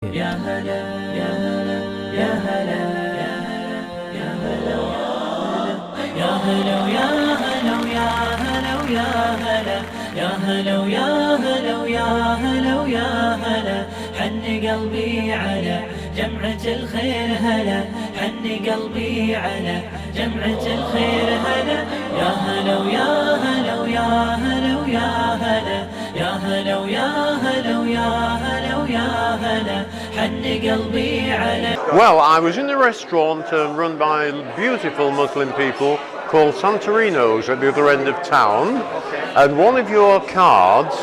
يا هلا يا هلا يا هلا يا هلا يا هلا يا هلا يا هلا يا هلا يا هلا يا هلا يا هلا يا هلا حن قلبي على جمعة الخير هلا حن قلبي على جمعة الخير هلا يا هلا يا هلا يا هلا يا هلا يا هلا يا هلا يا هلا يا هلا حن قلبي على. Well, I was in a restaurant run by beautiful Muslim people called Santorino's at the other end of town, and one of your cards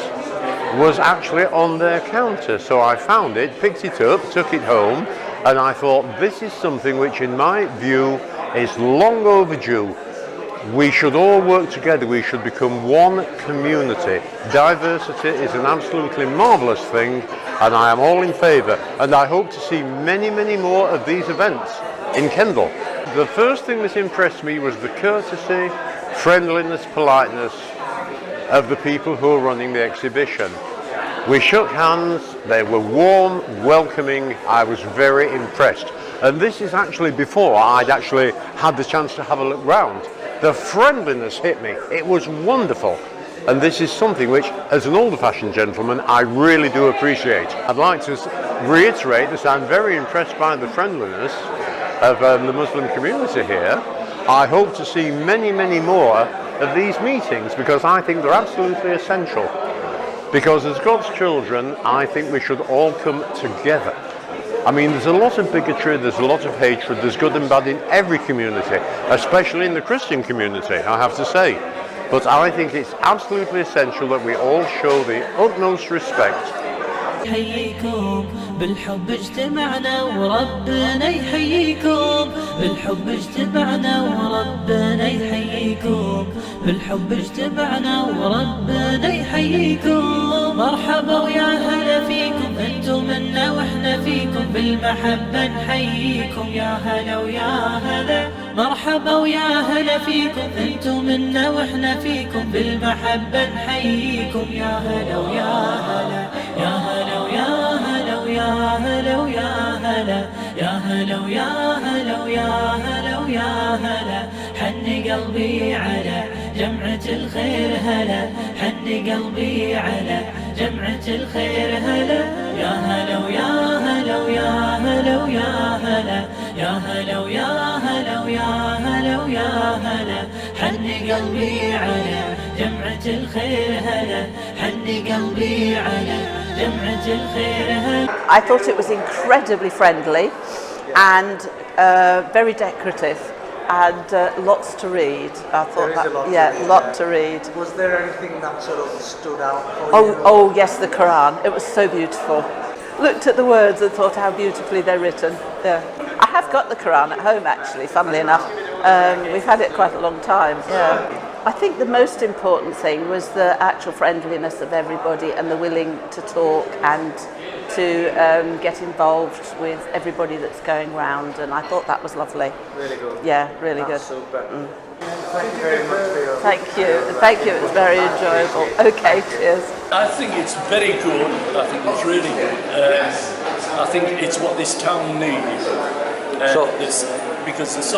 was actually on their counter. So I found it, picked it up, took it home, and I thought this is something which in my view is long overdue. We should all work together, we should become one community. Diversity is an absolutely marvellous thing, and I am all in favour, and I hope to see many, many more of these events in Kendal. The first thing that impressed me was the courtesy, friendliness, politeness of the people who were running the exhibition. We shook hands, they were warm, welcoming, I was very impressed. And this is actually before I'd actually had the chance to have a look round. The friendliness hit me, it was wonderful. And this is something which, as an older-fashioned gentleman, I really do appreciate. I'd like to reiterate that I'm very impressed by the friendliness of the Muslim community here. I hope to see many, many more of these meetings because I think they're absolutely essential. Because as God's children, I think we should all come together. I mean, there's a lot of bigotry, there's a lot of hatred, there's good and bad in every community, especially in the Christian community, I have to say. But I think it's absolutely essential that we all show the utmost respect. يحييكم بالحب اجتمعنا وربنا يحييكم بالحب اجتمعنا وربنا يحييكم بالحب اجتمعنا وربنا يحييكم مرحبا ويا هلا فيكم انتم منا واحنا فيكم بالمحبة نحييكم يا هلا ويا هلا مرحبا ويا هلا فيكم انتم منا واحنا فيكم بالمحبة نحييكم يا هلا ويا هلا يا هلا ويا هلا ويا هلا ويا هلا يا هلا ويا هلا ويا هلا ويا هلا حن قلبي على جمعة الخير هلا حن قلبي على جمعة الخير هلا يا هلا ويا هلا ويا هلا ويا هلا يا هلا ويا هلا ويا هلا ويا هلا حن قلبي على جمعة الخير هلا حن قلبي على جمعة الخير هلا. I thought it was incredibly friendly and very decorative and lots to read. I thought a lot to read. Was there anything that sort of stood out for you? Oh yes, the Quran. It was so beautiful. Looked at the words and thought how beautifully they're written. Yeah. I have got the Quran at home actually, funnily enough. We've had it quite a long time. Yeah. I think the most important thing was the actual friendliness of everybody and the willing to talk and to get involved with everybody that's going round, and I thought that was lovely. Really good. Yeah, really That's good. super. Thank you very much for your... Thank you. Thank you. It was very enjoyable. Okay, cheers. I think it's very good. I think it's really good. I think it's what this town needs. Because there's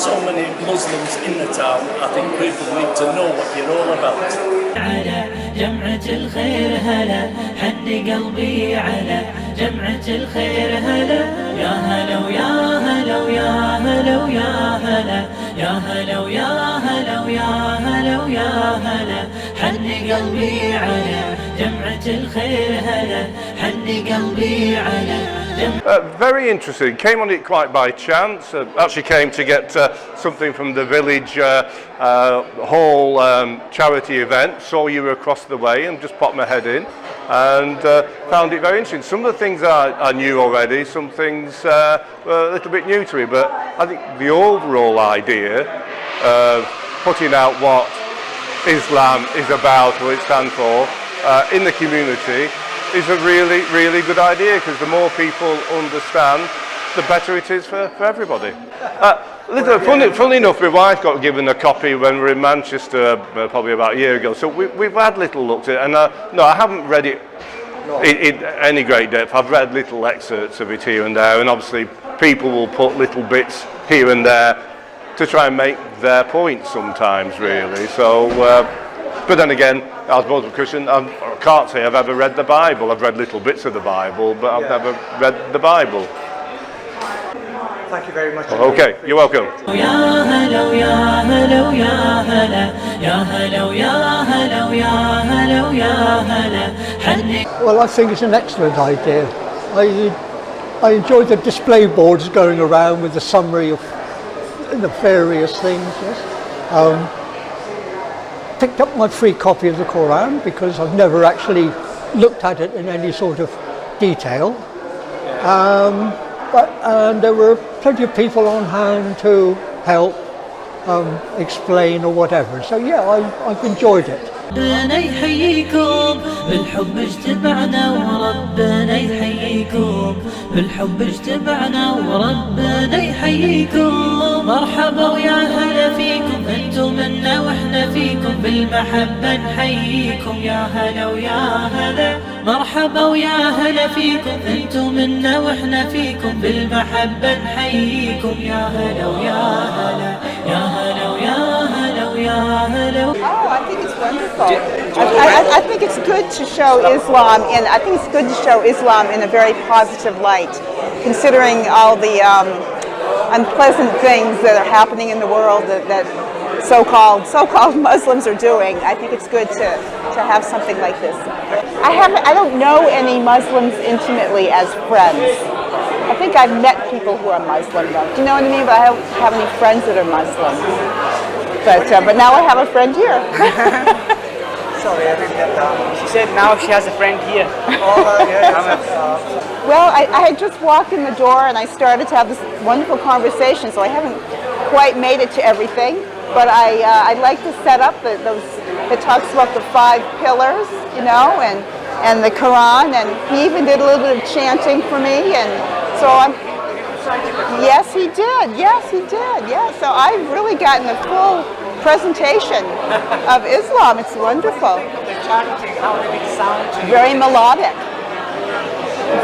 so many Muslims in the town, I think people need to know what you're all about. على جمعة الخير هلا حن قلبي على جمعة الخير هلا يا هلا ويا هلا ويا هلا ويا هلا يا هلا ويا هلا ويا هلا ويا هلا حن قلبي على جمعة الخير هلا حن قلبي على very interesting. Came on it quite by chance. Actually came to get something from the village hall charity event. Saw you were across the way and just popped my head in and found it very interesting. Some of the things I knew already, some things were a little bit new to me, but I think the overall idea of putting out what Islam is about, what it stands for, in the community is a really, really good idea, because the more people understand, the better it is for everybody. Funny enough, my wife got given a copy when we were in Manchester probably about a year ago, so we've had little looks at it, and no, I haven't read it in any great depth. I've read little excerpts of it here and there, and obviously people will put little bits here and there to try and make their point sometimes, really. So, but then again, as most of a Christian, I can't say I've ever read the Bible. I've read little bits of the Bible, but I've never read the Bible. Thank you very much. Okay, you're welcome. يا هلا ويا هلا ويا هلا يا هلا ويا هلا ويا هلا ويا هلا حني. Well, I think it's an excellent idea. I enjoy the display boards going around with the summary of the various things. Yes. Picked up my free copy of the Quran because I've never actually looked at it in any sort of detail. But there were plenty of people on hand to help explain or whatever. So yeah, I've enjoyed it. ربنا يحييكم بالحب اجتمعنا وربنا يحييكم بالحب اجتمعنا وربنا يحييكم مرحبا ويا هلا فيكم انتم منا واحنا فيكم بالمحبة نحييكم يا هلا ويا هلا مرحبا ويا هلا فيكم انتم منا واحنا فيكم بالمحبة نحييكم يا هلا ويا هلا يا هلا ويا هلا ويا هلا. Oh, I think it's wonderful. I think it's good to show Islam, and I think it's good to show Islam in a very positive light, considering all the unpleasant things that are happening in the world that so-called Muslims are doing. I think it's good to have something like this. I don't know any Muslims intimately as friends. I think I've met people who are Muslim, though. Do you know what I mean? But I don't have any friends that are Muslim. But now I have a friend here. Sorry, I didn't get that. She said now she has a friend here. Oh, yeah. Well, I had just walked in the door and I started to have this wonderful conversation, so I haven't quite made it to everything. But I'd like to set up those. It talks about the 5 pillars, you know, and the Quran, and he even did a little bit of chanting for me, and so I'm. Yes, he did. Yes, he did. Yeah. So I've really gotten a full presentation of Islam. It's wonderful. The chanting, how did it sound to you? Very melodic.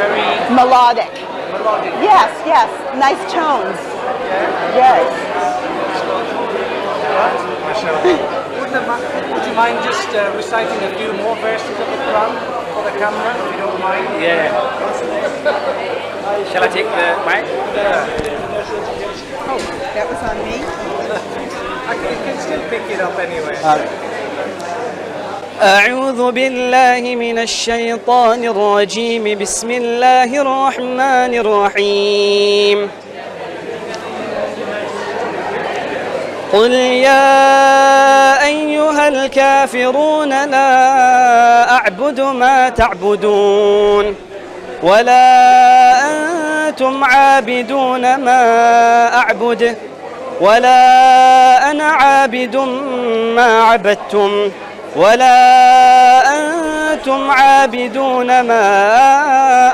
Very Melodic. melodic. Yes, yes. Nice tones. Yes. Would you mind just reciting a few more verses of the Quran for the camera, if you don't mind? Yeah. Shall I take the mic? Oh, that was on me. You can still pick it up anyway. أعوذ بالله من الشيطان الرجيم بسم الله الرحمن الرحيم قل يا أيها الكافرون لا أعبد ما تعبدون ولا أنتم عابدون ما أعبد ولا أنا عابد ما عبدتم ولا أنتم عابدون ما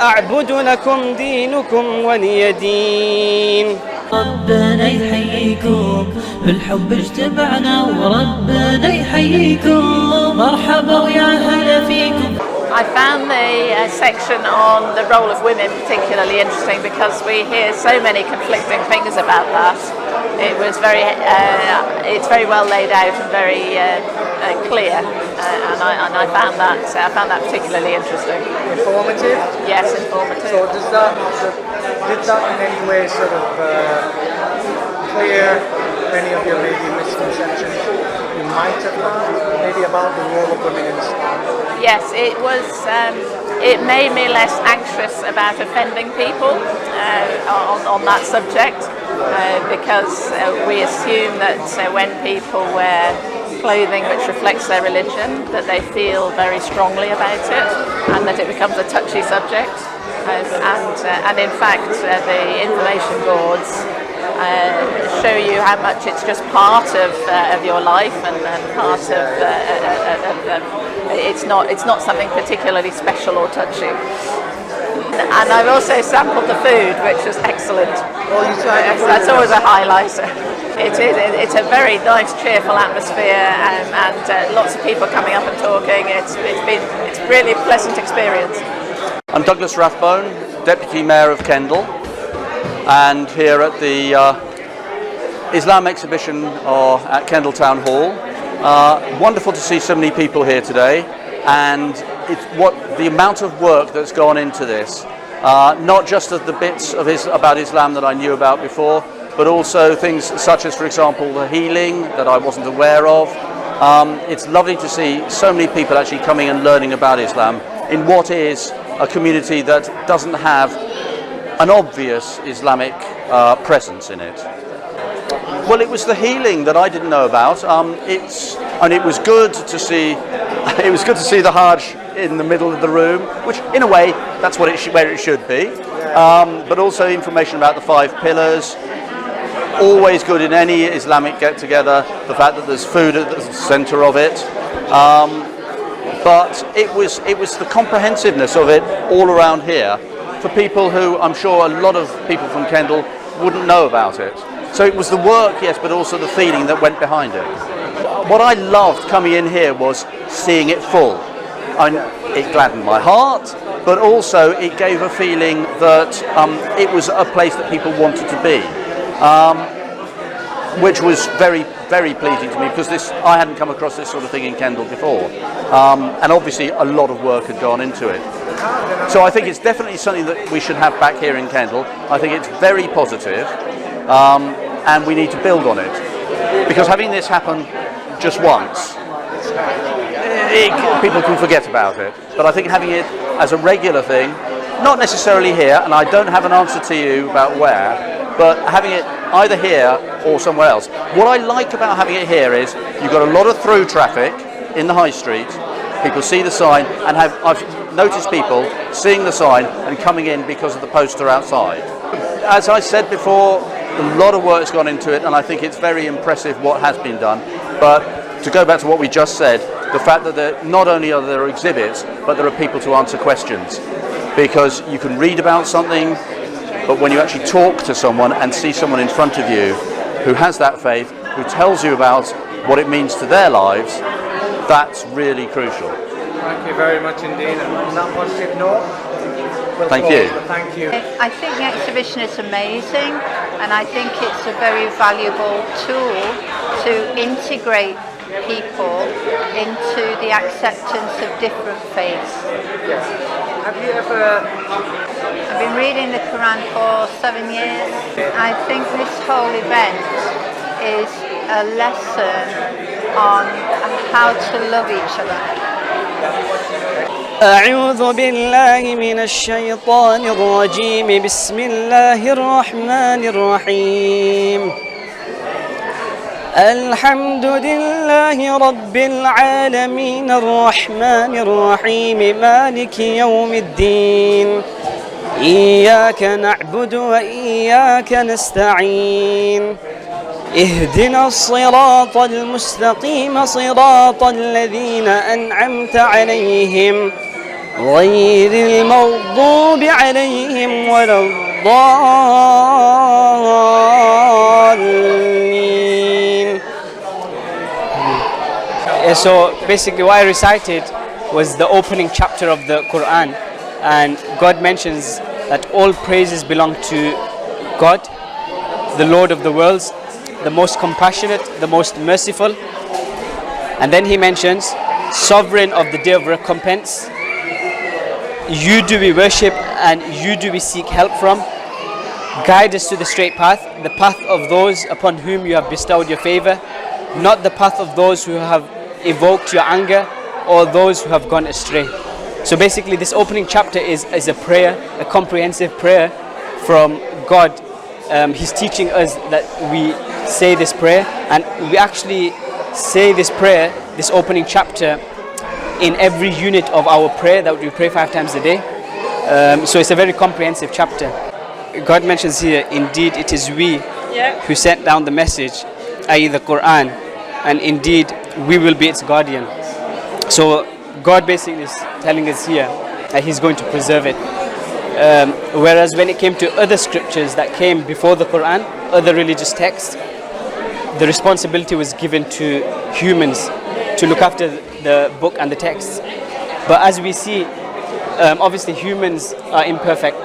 أعبد لكم دينكم ولي دين. ربنا يحييكم بالحب اجتمعنا وربنا يحييكم مرحبا ويا هلا فيكم. I found the section on the role of women particularly interesting because we hear so many conflicting things about that. It was it's very well laid out and very clear, and I found that particularly interesting. Informative? Yes, informative. So did that in any way sort of clear any of your maybe misconceptions you might have had, maybe about the role of women in Islam? Yes, it was. It made me less anxious about offending people on that subject because we assume that when people wear clothing which reflects their religion, that they feel very strongly about it and that it becomes a touchy subject. And in fact, the information boards show you how much it's just part of your life and part of it's not something particularly special or touching. And I've also sampled the food, which was excellent. Oh, you tried the food? That's always a highlight. It's a very nice, cheerful atmosphere, and lots of people coming up and talking. It's really a pleasant experience. I'm Douglas Rathbone, Deputy Mayor of Kendal, and here at the Islam exhibition at Kendal Town Hall. Wonderful to see so many people here today, and it's the amount of work that's gone into this. Not just of the bits about Islam that I knew about before, but also things such as, for example, the healing that I wasn't aware of. It's lovely to see so many people actually coming and learning about Islam in what is a community that doesn't have an obvious Islamic presence in it. Well, it was the healing that I didn't know about. It was good to see. It was good to see the Hajj in the middle of the room, which, in a way, that's where it should be. But also information about the 5 pillars. Always good in any Islamic get-together. The fact that there's food at the centre of it. But it was the comprehensiveness of it all around here for people who I'm sure a lot of people from Kendal wouldn't know about it. So it was the work, yes, but also the feeling that went behind it. What I loved coming in here was seeing it full. It gladdened my heart, but also it gave a feeling that it was a place that people wanted to be, which was very, very pleasing to me, because I hadn't come across this sort of thing in Kendal before, and obviously a lot of work had gone into it. So I think it's definitely something that we should have back here in Kendal. I think it's very positive, and we need to build on it, because having this happen just once, people can forget about it. But I think having it as a regular thing, not necessarily here, and I don't have an answer to you about where, but having it either here or somewhere else. What I like about having it here is you've got a lot of through traffic in the high street. People see the sign, and I've noticed people seeing the sign and coming in because of the poster outside. As I said before, a lot of work's gone into it, and I think it's very impressive what has been done. But to go back to what we just said, the fact that not only are there exhibits, but there are people to answer questions. Because you can read about something, but when you actually talk to someone and see someone in front of you who has that faith, who tells you about what it means to their lives, that's really crucial. Thank you very much indeed. And on that positive note, thank you. Thank you. I think the exhibition is amazing, and I think it's a very valuable tool to integrate people into the acceptance of different faiths. Yes. Have you ever... I've been reading the Quran for 7 years. I think this whole event is a lesson on how to love each other. أعوذ بالله من الشيطان الرجيم بسم الله الرحمن الرحيم الحمد لله رب العالمين الرحمن الرحيم مالك يوم الدين إياك نعبد وإياك نستعين اهدنا الصراط المستقيم صراط الذين أنعمت عليهم غير المغضوب عليهم ولا الضالين. So basically what I recited was the opening chapter of the Quran, and God mentions that all praises belong to God, the Lord of the worlds, the most compassionate, the most merciful. And then he mentions, sovereign of the day of recompense, you do we worship and you do we seek help from. Guide us to the straight path, the path of those upon whom you have bestowed your favor, not the path of those who have evoked your anger or those who have gone astray. So basically this opening chapter is a prayer, a comprehensive prayer from God. He's teaching us that we say this prayer, and we actually say this prayer, this opening chapter, in every unit of our prayer that we pray 5 times a day. So it's a very comprehensive chapter. God mentions here, indeed it is we who sent down the message, i.e. the Quran, and indeed we will be its guardian. So God basically is telling us here that He's going to preserve it. Whereas when it came to other scriptures that came before the Quran, other religious texts, the responsibility was given to humans to look after the book and the texts. But as we see, Obviously, humans are imperfect.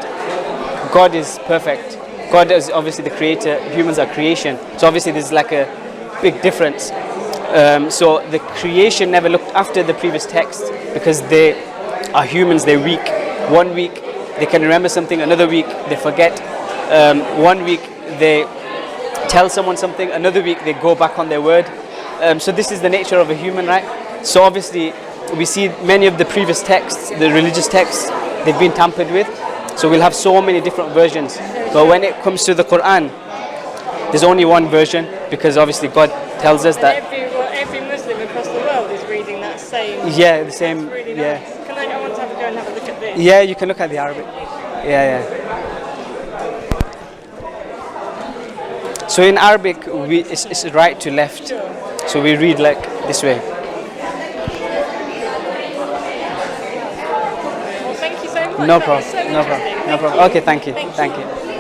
God is perfect. God is obviously the creator. Humans are creation. So obviously, there's like a big difference. So the creation never looked after the previous text because they are humans. They're weak. 1 week they can remember something. Another week they forget. 1 week they tell someone something. Another week they go back on their word. So this is the nature of a human, right? So obviously, we see many of the previous texts, the religious texts, they've been tampered with. So we'll have so many different versions. But when it comes to the Quran, there's only one version because obviously God tells us that. Every Muslim across the world is reading that same. Yeah, the same. That's really yeah. nice. Can I want to have a go and have a look at this? Yeah, you can look at the Arabic. Yeah. So in Arabic, it's right to left. Sure. So we read like this way. Well, thank you so much. No That was problem. so No problem. interesting. No Thank problem. you. Okay, thank you. Thank Thank you. you.